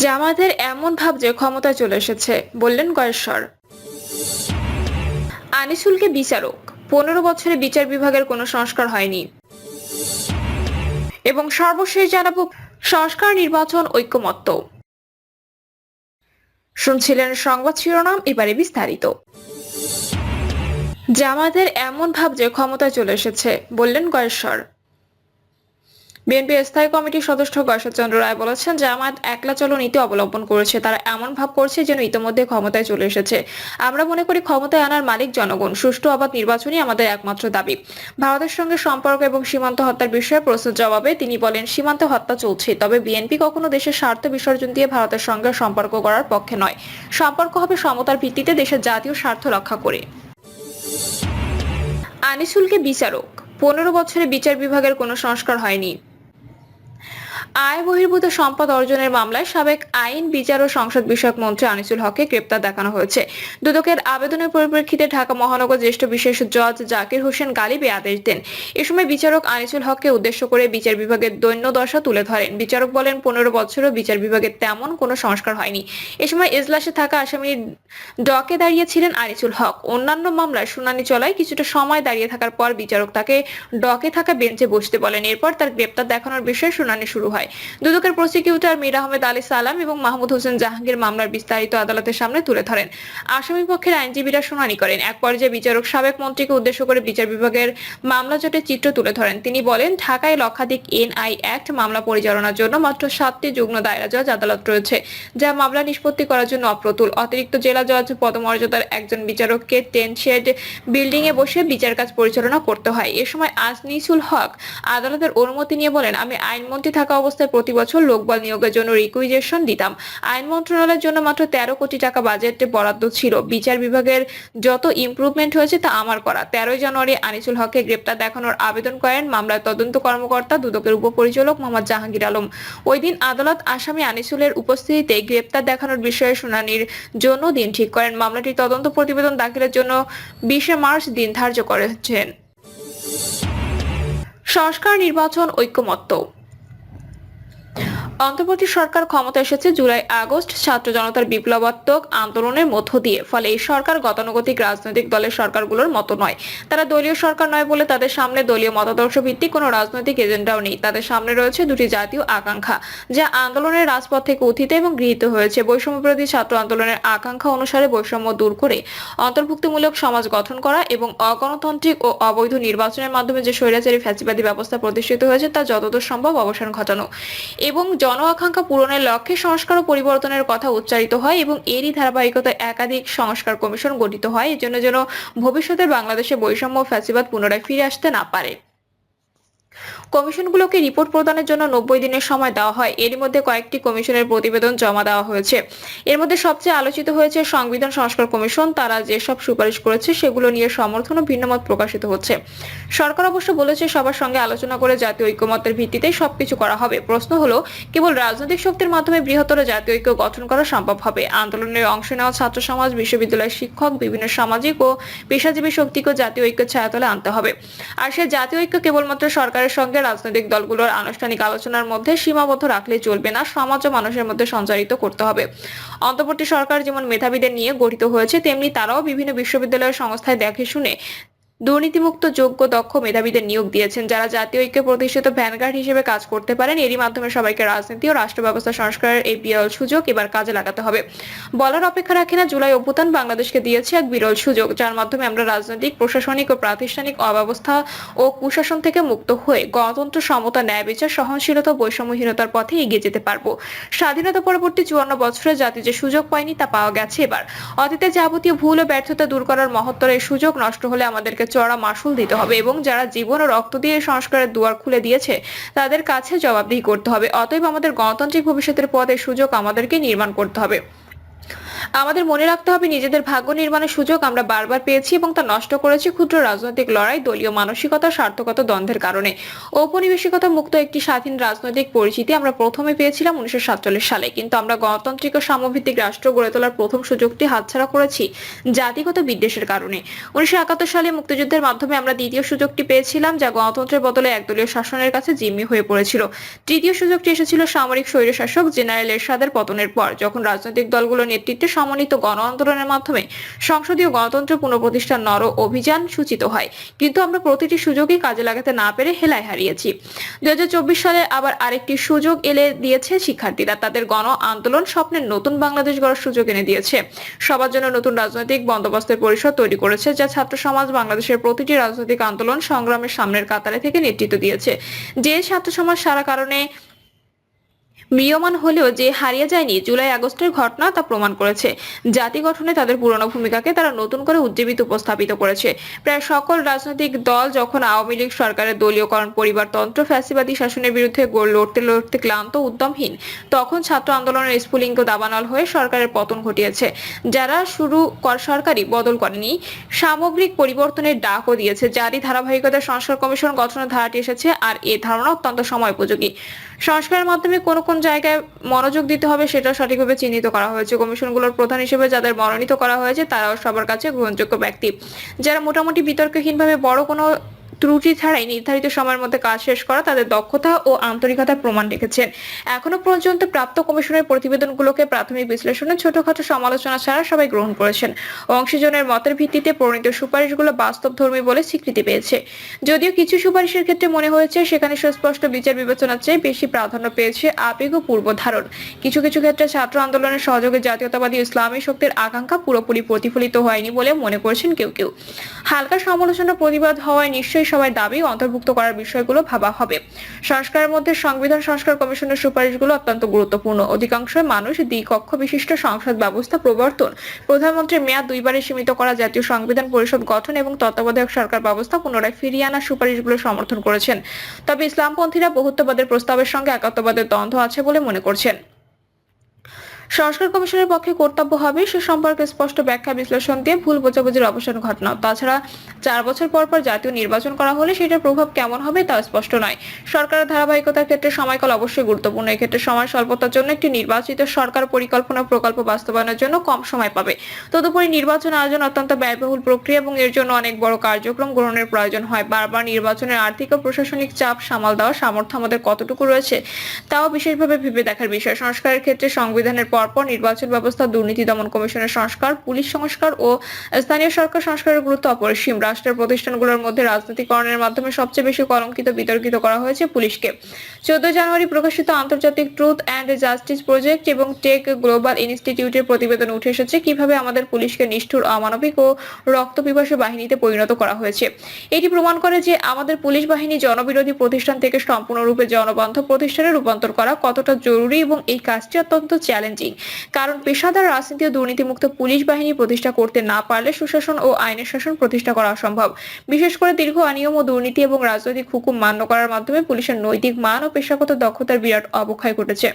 জামায়াতের এমন ভাব যে ক্ষমতায় চলে এসেছে, বললেন গয়েশ্বর। আনিসুলকে বিচারক, 15 বছরে বিচার বিভাগের কোনো সংস্কার হয়নি। এবং সর্বশেষ জানাবো, সংস্কার নির্বাচন ঐকমত্য। শুনছিলেন সংবাদ শিরোনাম, এবারে বিস্তারিত। জামায়াতের এমন ভাব যে ক্ষমতায় চলে এসেছে, বললেন গয়েশ্বর। বিএনপি স্থায়ী কমিটির সদস্য গয়েশ্বর চন্দ্র রায় বলেছেন, জামায়াত একলা চলো নীতি অবলম্বন করেছে। তারা এমন ভাব করছে যেন ইতোমধ্যে ক্ষমতায় চলে এসেছে। আমরা মনে করি ক্ষমতায় আনার মালিক জনগণ। সুষ্ঠু অবাধ নির্বাচনই আমাদের একমাত্র দাবি। ভারতের সঙ্গে সম্পর্ক এবং সীমান্ত হত্যার বিষয়ে প্রশ্নের জবাবে তিনি বলেন, সীমান্তে হত্যা চলছে, তবে বিএনপি কখনো দেশের স্বার্থ বিসর্জন দিয়ে ভারতের সঙ্গে সম্পর্ক করার পক্ষে নয়। সম্পর্ক হবে সমতার ভিত্তিতে, দেশের জাতীয় স্বার্থ রক্ষা করে। আনিসুলকে বিচারক, 15 বছরে বিচার বিভাগের কোনো সংস্কার হয়নি। আয় বহির্ভূত সম্পদ অর্জনের মামলায় সাবেক আইন, বিচার ও সংসদ বিষয়ক মন্ত্রী আনিসুল হককে গ্রেপ্তার দেখানো হয়েছে। দুদকের আবেদনের পরিপ্রেক্ষিতে ঢাকা মহানগর জ্যেষ্ঠ বিশেষ জজ জাকির হোসেন গালিব এই আদেশ দেন। এ সময় বিচারক আনিসুল হককে উদ্দেশ্য করে বিচার বিভাগের দৈন্য দশা তুলে ধরেন। বিচারক বলেন, 15 বছরও বিচার বিভাগের তেমন কোনো সংস্কার হয়নি। এ সময় এজলাসে থাকা আসামির ডকে দাঁড়িয়েছিলেন আনিসুল হক। অন্যান্য মামলায় শুনানি চলায় কিছুটা সময় দাঁড়িয়ে থাকার পর বিচারক তাকে ডকে থাকা বেঞ্চে বসতে বলেন। এরপর তার গ্রেপ্তার দেখানোর বিষয়ে শুনানি শুরু হয়। দুদকের প্রসিকিউটর মীর আহমেদ আলী সালাম এবং মাহমুদ হোসেন জাহাঙ্গীর মামলার বিস্তারিত আদালতের সামনে তুলে ধরেন। আসামি পক্ষের আইনজীবীরা শুনানি করেন। এক পর্যায়ে বিচারক সাবেক মন্ত্রীকে উদ্দেশ্য করে বিচার বিভাগের মামলা জটের চিত্র তুলে ধরেন। তিনি বলেন, ঢাকায় লক্ষাধিক এনআই অ্যাক্ট মামলা পরিচালনার জন্য মাত্র 7টি যুগ্ম দায়রা জজ আদালত রয়েছে, যা মামলা নিষ্পত্তি করার জন্য অপ্রতুল। অতিরিক্ত জেলা জজ পদমর্যাদার একজন বিচারককে 10 শেড বিল্ডিং এ বসে বিচার কাজ পরিচালনা করতে হয়। এ সময় আনিসুল হক আদালতের অনুমতি নিয়ে বলেন, আমি আইনমন্ত্রী থাকা অবস্থায় প্রতি বছর লোকবল নিয়োগের জন্য রিকুইজিশন দিতাম। আইন মন্ত্রণালয়ের জন্য মাত্র 13 কোটি টাকা বাজেটে বরাদ্দ ছিল। বিচার বিভাগের যত ইমপ্রুভমেন্ট হয়েছে তা আমার করা। 13 জানুয়ারি আনিসুল হককে গ্রেপ্তার দেখানোর আবেদন করেন মামলার তদন্ত কর্মকর্তা দুদকের উপপরিচালক মোহাম্মদ জাহাঙ্গীর আলম। ওই দিন আদালত আসামি আনিসুলের উপস্থিতিতে গ্রেপ্তার দেখানোর বিষয়ে শুনানির জন্য দিন ঠিক করেন। মামলাটির তদন্ত প্রতিবেদন দাখিলের জন্য 20 মার্চ দিন ধার্য করেছেন। সংস্কার নির্বাচন ঐকমত্য। অন্তর্বর্তী সরকার ক্ষমতা এসেছে জুলাই আগস্ট ছাত্র জনতার বিপ্লবাত্মক আন্দোলনের মধ্য দিয়ে। ফলে এই সরকার গতানুগতিক রাজনৈতিক দলের সরকারগুলোর মতো নয়। তারা দলীয় সরকার নয় বলে তাদের সামনে দলীয় মতাদর্শ ভিত্তিক কোনো রাজনৈতিক এজেন্ডাও নেই। তাদের সামনে রয়েছে দুটি জাতীয় আকাঙ্ক্ষা, যা আন্দোলনের রাজপথ থেকে উত্থিত এবং গৃহীত হয়েছে। বৈষম্যবিরোধী ছাত্র আন্দোলনের আকাঙ্ক্ষা অনুসারে বৈষম্য দূর করে অন্তর্ভুক্তিমূলক সমাজ গঠন করা এবং অগণতান্ত্রিক ও অবৈধ নির্বাচনের মাধ্যমে যে স্বৈরাচারী ফ্যাসিবাদী ব্যবস্থা প্রতিষ্ঠিত হয়েছে তা যতদূর সম্ভব অবসান ঘটানো এবং জন আকাঙ্ক্ষা পূরণের লক্ষ্যে সংস্কার ও পরিবর্তনের কথা উচ্চারিত হয় এবং এরই ধারাবাহিকতায় একাধিক সংস্কার কমিশন গঠিত হয়, এজন্য যেন ভবিষ্যতের বাংলাদেশে বৈষম্য ফ্যাসিবাদ পুনরায় ফিরে আসতে না পারে। কমিশনগুলোকে রিপোর্ট প্রদানের জন্য 90 দিনের সময় দেওয়া হয়। এর মধ্যে কয়েকটি কমিশনের প্রতিবেদন জমা দেওয়া হয়েছে। এর মধ্যে সবচেয়ে আলোচিত হয়েছে সংবিধান সংস্কার কমিশন। তারা যেসব সুপারিশ করেছে সেগুলো নিয়ে সমর্থন ও ভিন্নমত প্রকাশিত হচ্ছে। সরকার অবশ্য বলেছে, সবার সঙ্গে আলোচনা করে জাতীয় ঐক্যমত্যের ভিত্তিতে সবকিছু করা হবে। প্রশ্ন হলো, কেবল রাজনৈতিক শক্তির মাধ্যমে বৃহত্তর জাতীয় ঐক্য গঠন করা সম্ভব হবে? আন্দোলনের অংশ নেওয়া ছাত্র সমাজ, বিশ্ববিদ্যালয়ের শিক্ষক, বিভিন্ন সামাজিক ও পেশাজীবী শক্তিকে জাতীয় ঐক্যের ছায়াতলে আনতে হবে। আর সে জাতীয় ঐক্য কেবলমাত্র সরকারের সঙ্গে রাজনৈতিক দলগুলোর আনুষ্ঠানিক আলোচনার মধ্যে সীমাবদ্ধ রাখলে চলবে না, সমাজ ও মানুষের মধ্যে সঞ্চারিত করতে হবে। অন্তর্বর্তী সরকার যেমন মেধাবীদের নিয়ে গঠিত হয়েছে, তেমনি তারাও বিভিন্ন বিশ্ববিদ্যালয় সংস্থায় দেখে শুনে দুর্নীতিমুক্ত যোগ্য দক্ষ মেধাবীদের নিয়োগ দিয়েছেন, যারা জাতীয় ঐক্য প্রতিষ্ঠিত ভ্যানগার্ড হিসেবে কাজ করতে পারেন। এরই মাধ্যমে সবাইকে রাজনীতি ও রাষ্ট্র ব্যবস্থা সংস্কারের এই বিরল সুযোগ এবার কাজে লাগাতে হবে। বলার অপেক্ষা রাখে না, জুলাই অভ্যুত্থান বাংলাদেশকে দিয়েছে এক বিরল সুযোগ, যার মাধ্যমে আমরা রাজনৈতিক, প্রশাসনিক ও প্রাতিষ্ঠানিক অব্যবস্থা ও কুশাসন থেকে মুক্ত হয়ে গণতন্ত্র, সমতা, ন্যায় বিচার, সহনশীলতা, বৈষম্যহীনতার পথে এগিয়ে যেতে পারবো। স্বাধীনতা পরবর্তী 54 বছরে জাতি যে সুযোগ পায়নি তা পাওয়া গেছে এবার। অতীতে যাবতীয় ভুল ও ব্যর্থতা দূর করার মহত্তর এই সুযোগ নষ্ট হলে আমাদেরকে চড়া মাশুল দিতে হবে এবং যারা জীবন ও রক্ত দিয়ে সংস্কারের দুয়ার খুলে দিয়েছে তাদের কাছে জবাবদিহি করতে হবে। অতএব আমাদের গণতান্ত্রিক ভবিষ্যতের পথে সুযোগ আমাদেরকে নির্মাণ করতে হবে। আমাদের মনে রাখতে হবে, নিজেদের ভাগ্য নির্মাণের সুযোগ আমরা বারবার পেয়েছি এবং তা নষ্ট করেছি ক্ষুদ্র রাজনৈতিক লড়াই, দলীয় মানসিকতা, স্বার্থগত দ্বন্দ্বের কারণে। ঔপনিবেশিকতা মুক্ত একটি স্বাধীন রাজনৈতিক পরিচিতি আমরা প্রথমে পেয়েছিলাম 1947 সালে, কিন্তু আমরা গণতান্ত্রিক ও সাম্যভিত্তিক রাষ্ট্র গড়ে তোলার প্রথম সুযোগটি হাতছাড়া করেছি জাতিগত বিদ্বেষের কারণে। 1971 সালে মুক্তিযুদ্ধের মাধ্যমে আমরা দ্বিতীয় সুযোগটি পেয়েছিলাম, যা গণতন্ত্রের বদলে একদলীয় শাসনের কাছে জিম্মি হয়ে পড়েছিল। তৃতীয় সুযোগটি এসেছিল সামরিক স্বৈরশাসক জেনারেল এরশাদের পতনের পর, যখন রাজনৈতিক দলগুলোর নেতৃত্বে সমন্বিত গণ আন্দোলনের মাধ্যমে সংসদীয় গণতন্ত্র পুনঃপ্রতিষ্ঠার নর অভিযান সূচিত হয়। কিন্তু আমরা প্রতিটি সুযোগই কাজে লাগাতে না পেরে হেলায় হারিয়েছি। 2024 সালে আবার আরেকটি সুযোগ এলে দিয়েছে শিক্ষার্থীরা। তাদের গণ আন্দোলন স্বপ্নের নতুন বাংলাদেশ গড়ার সুযোগ এনে দিয়েছে। সবার জন্য নতুন রাজনৈতিক বন্দোবস্তের পরিষদ তৈরি করেছে, যা ছাত্র সমাজ বাংলাদেশের প্রতিটি রাজনৈতিক আন্দোলন সংগ্রামের সামনের কাতারে থেকে নেতৃত্ব দিয়েছে। যে ছাত্র সমাজ সারা কারণে ম্রিয়মান হলেও যে হারিয়ে যায়নি জুলাই আগস্টের ঘটনা তা প্রমাণ করেছে। জাতি গঠনে তাদের পুরনো ভূমিকাকে তারা নতুন করে উজ্জীবিত উপস্থাপিত করেছে। প্রায় সকল রাজনৈতিক দল যখন আওয়ামী লীগ সরকারের দলীয়করণ, পরিবারতন্ত্র, ফ্যাসিবাদী শাসনের বিরুদ্ধে লড়তে লড়তে ক্লান্ত, উদ্যমহীন, তখন ছাত্র আন্দোলনের স্ফুলিঙ্গ দাবানল হয়ে সরকারের পতন ঘটিয়েছে। যারা সরকারি বদল করেনি, সামগ্রিক পরিবর্তনের ডাকও দিয়েছে। যারই ধারাবাহিকতায় সংস্কার কমিশন গঠনের ধারাটি এসেছে, আর এই ধারণা অত্যন্ত সময় উপযোগী। সংস্কারের মাধ্যমে কোন কোন জায়গায় মনোযোগ দিতে হবে সেটা সঠিকভাবে চিহ্নিত করা হয়েছে। কমিশনগুলোর প্রধান হিসেবে যাদের মনোনীত করা হয়েছে তারাও সবার কাছে গ্রহণযোগ্য ব্যক্তি, যারা মোটামুটি বিতর্কহীনভাবে বড় কোনো ত্রুটি ছাড়াই নির্ধারিত সময়ের মধ্যে কাজ শেষ করা তাদের দক্ষতা ও আন্তরিকতার প্রমাণ রেখেছেন। এখনো পর্যন্ত প্রাপ্ত কমিশনের প্রতিবেদনগুলোকে প্রাথমিক বিশ্লেষণে ছোটখাটো সমালোচনা ছাড়া সবাই গ্রহণ করেছেন। অংশীজনের মতের ভিত্তিতে প্রণীত সুপারিশগুলো বাস্তবধর্মী বলে স্বীকৃতি পেয়েছে। যদিও কিছু সুপারিশের ক্ষেত্রে মনে হয়েছে সেখানে সুস্পষ্ট বিচার বিবেচনার চেয়ে বেশি প্রাধান্য পেয়েছে আবেগ ও পূর্বধারণ। কিছু কিছু ক্ষেত্রে ছাত্র আন্দোলনের সহযোগে জাতীয়তাবাদী ইসলামী শক্তির আকাঙ্ক্ষা পুরোপুরি প্রতিফলিত হয়নি বলে মনে করছেন কেউ কেউ। হালকা সমালোচনা প্রতিবাদ হওয়ায় নিশ্চয়ই সবাই দাবি অন্তর্ভুক্ত করার বিষয়গুলো ভাবা হবে। সংস্কারের মধ্যে সংবিধান সংস্কার কমিশনের সুপারিশগুলো অত্যন্ত গুরুত্বপূর্ণ। অধিকাংশ মানুষ দ্বিকক্ষ বিশিষ্ট সংসদ ব্যবস্থা প্রবর্তন, প্রধানমন্ত্রীর মেয়াদ 2 বারে সীমিত করা, জাতীয় সংবিধান পরিষদ গঠন এবং তত্ত্বাবধায়ক সরকার ব্যবস্থা পুনরায় ফিরিয়ে আনার সুপারিশগুলো সমর্থন করেছেন। তবে ইসলামপন্থীরা বহুত্ববাদের প্রস্তাবের সঙ্গে একাত্মবাদের দ্বন্দ্ব আছে বলে মনে করছেন। সংস্কার কমিশনের পক্ষে কর্তব্য হবে সে সম্পর্কে স্পষ্ট ব্যাখ্যা বিশ্লেষণ দিয়ে ভুল বোঝাবুঝির অবসান ঘটানো। তাছাড়া 4 বছর পর পর জাতীয় নির্বাচন করা হলে সেটার প্রভাব কেমন হবে তা স্পষ্ট নয়। সরকারের ধারাবাহিকতার ক্ষেত্রে সময়কাল অবশ্যই গুরুত্বপূর্ণ। এক্ষেত্রে সময় স্বল্পতার জন্য একটি নির্বাচিত সরকার পরিকল্পনা প্রকল্প বাস্তবায়নের জন্য কম সময় পাবে। তদুপরি নির্বাচন আয়োজন অত্যন্ত ব্যয়বহুল প্রক্রিয়া এবং এর জন্য অনেক বড় কার্যক্রম গ্রহণের প্রয়োজন হয়। বারবার নির্বাচনের আর্থিক ও প্রশাসনিক চাপ সামাল দেওয়ার সামর্থ্য আমাদের কতটুকু রয়েছে তাও বিশেষভাবে ভেবে দেখার বিষয়। সংস্কারের ক্ষেত্রে সংবিধানের পরপর নির্বাচন ব্যবস্থা, দুর্নীতি দমন কমিশনের সংস্কার, পুলিশ সংস্কার ও স্থানীয় সরকার সংস্কারের গুরুত্ব অপরিসীম। রাষ্ট্রের প্রতিষ্ঠানগুলোর মধ্যে রাজনীতিকরণের মাধ্যমে সবচেয়ে বেশি কলঙ্কিত, বিতর্কিত করা হয়েছে পুলিশকে। 14 জানুয়ারি প্রকাশিত আন্তর্জাতিক ট্রুথ অ্যান্ড জাস্টিস প্রজেক্ট এবং টেক গ্লোবাল ইনস্টিটিউটের প্রতিবেদন উঠে এসেছে কিভাবে আমাদের পুলিশকে নিষ্ঠুর, অমানবিক ও রক্তপিপাসু বাহিনীতে পরিণত করা হয়েছে। এটি প্রমাণ করে যে আমাদের পুলিশ বাহিনী জনবিরোধী প্রতিষ্ঠান থেকে সম্পূর্ণরূপে জনবান্ধব প্রতিষ্ঠানে রূপান্তর করা কতটা জরুরি, এবং এই কাজটি অত্যন্ত চ্যালেঞ্জিং। কারণ পেশাদার রাজনীতি ও দুর্নীতিমুক্ত পুলিশ বাহিনী প্রতিষ্ঠা করতে না পারলে সুশাসন ও আইনের শাসন প্রতিষ্ঠা করা অসম্ভব। বিশেষ করে দীর্ঘ অনিয়ম ও দুর্নীতি এবং রাজনৈতিক হুকুম মান্য করার মাধ্যমে পুলিশের নৈতিক মান ও পেশাগত দক্ষতার বিরাট অবক্ষয় ঘটেছে।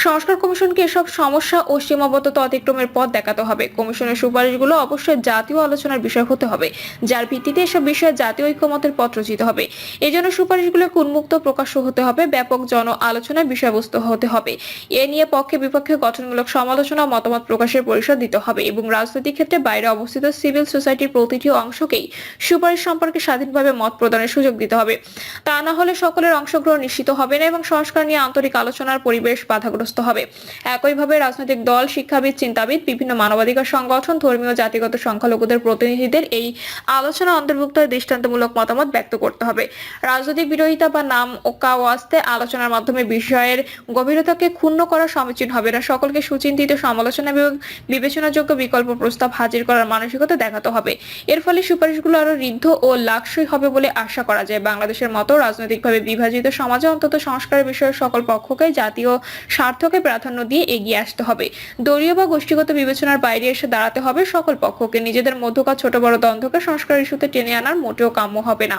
সংস্কার কমিশনকে এসব সমস্যা ও সীমাবদ্ধতা অতিক্রমের পথ দেখাতে হবে। কমিশনের সুপারিশগুলো অবশ্যই জাতীয় আলোচনার বিষয় হতে হবে, যার ভিত্তিতে এসব বিষয়ে জাতীয় ঐক্যমতের পথ রচিত হবে। এজন্য সুপারিশগুলোকে উন্মুক্ত, প্রকাশ্য হতে হবে, ব্যাপক জন আলোচনার বিষয়বস্তু হতে হবে। এ নিয়ে পক্ষে বিপক্ষে গঠনমূলক সমালোচনা ও মতামত প্রকাশের পরিসর দিতে হবে এবং রাজনৈতিক ক্ষেত্রে বাইরে অবস্থিত সিভিল সোসাইটির প্রতিটি অংশকেই সুপারিশ সম্পর্কে স্বাধীনভাবে মত প্রদানের সুযোগ দিতে হবে। তা না হলে সকলের অংশগ্রহণ নিশ্চিত হবে না এবং সংস্কার নিয়ে আন্তরিক আলোচনার পরিবেশ বাধাগ্রস্ত হবে। একইভাবে রাজনৈতিক দল, শিক্ষাবিদ, চিন্তাবিদ, বিভিন্ন মানবাধিকার সংগঠন, ধর্মীয় জাতিগত সংখ্যালঘুদের প্রতিনিধিদের এই আলোচনা অন্তর্ভুক্ত দৃষ্টান্তমূলক মতামত ব্যক্ত করতে হবে। রাজনৈতিক বিরোধিতা বা নাম ওয়াস্তে আলোচনার মাধ্যমে বিষয়ের গভীরতাকে ক্ষুণ্ণ করা সমীচীন হবে না। সকলকে সুচিন্তিত সমালোচনা এবং বিবেচনাযোগ্য বিকল্প প্রস্তাব হাজির করার মানসিকতা দেখাতে হবে। এর ফলে সুপারিশগুলো আরো ঋদ্ধ ও লাকসই হবে বলে আশা করা যায়। বাংলাদেশের মতো রাজনৈতিকভাবে বিভাজিত সমাজে অন্তত সংস্কারের বিষয়ে সকল পক্ষকে জাতীয় স্বার্থকে প্রাধান্য দিয়ে এগিয়ে আসতে হবে। দলীয় বা গোষ্ঠীগত বিবেচনার বাইরে এসে দাঁড়াতে হবে সকল পক্ষকে। নিজেদের মধ্যকার ছোট বড় দ্বন্দ্বকে সংস্কার ইস্যুতে টেনে আনার মোটেও কাম্য হবে না।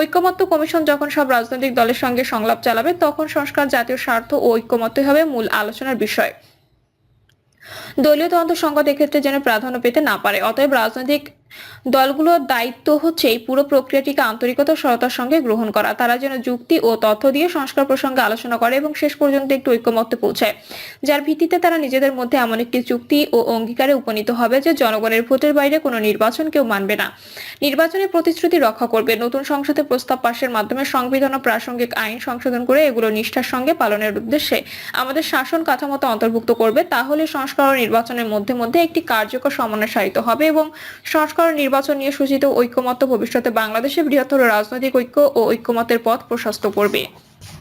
ঐক্যমত্য কমিশন যখন সব রাজনৈতিক দলের সঙ্গে সংলাপ চালাবে তখন সংস্কার জাতীয় স্বার্থ ও ঐক্যমত্যই হবে মূল আলোচনার বিষয়। দলীয় তদন্ত সংকট এক্ষেত্রে যেন প্রাধান্য পেতে না পারে। অতএব রাজনৈতিক দলগুলোর দায়িত্ব হচ্ছে এই পুরো প্রক্রিয়াটিকে আন্তরিকতা ও সততার সঙ্গে গ্রহণ করা। তারা যেন যুক্তি ও তথ্য দিয়ে সংস্কার প্রসঙ্গে আলোচনা করে এবং শেষ পর্যন্ত একটু ঐকমত্যে পৌঁছায়, যার ভিত্তিতে তারা নিজেদের মধ্যে এমন একটি চুক্তি ও অঙ্গীকারে উপনীত হবে যে জনগণের ভোটের বাইরে কোনো নির্বাচন কেউ মানবে না, নির্বাচনের প্রতিশ্রুতি রক্ষা করবে। নতুন সংসদে প্রস্তাব পাশের মাধ্যমে সংবিধান ও প্রাসঙ্গিক আইন সংশোধন করে এগুলো নিষ্ঠার সঙ্গে পালনের উদ্দেশ্যে আমাদের শাসন কাঠামোতে অন্তর্ভুক্ত করবে। তাহলে সংস্কার ও নির্বাচনের মধ্যে মধ্যে একটি কার্যকর সমন্বয় সাধিত হবে এবং সংস্কার ও নির্বাচন নিয়ে সূচিত ঐকমত্য ভবিষ্যতে বাংলাদেশে বৃহত্তর রাজনৈতিক ঐক্য ও ঐকমত্যের পথ প্রশস্ত করবে।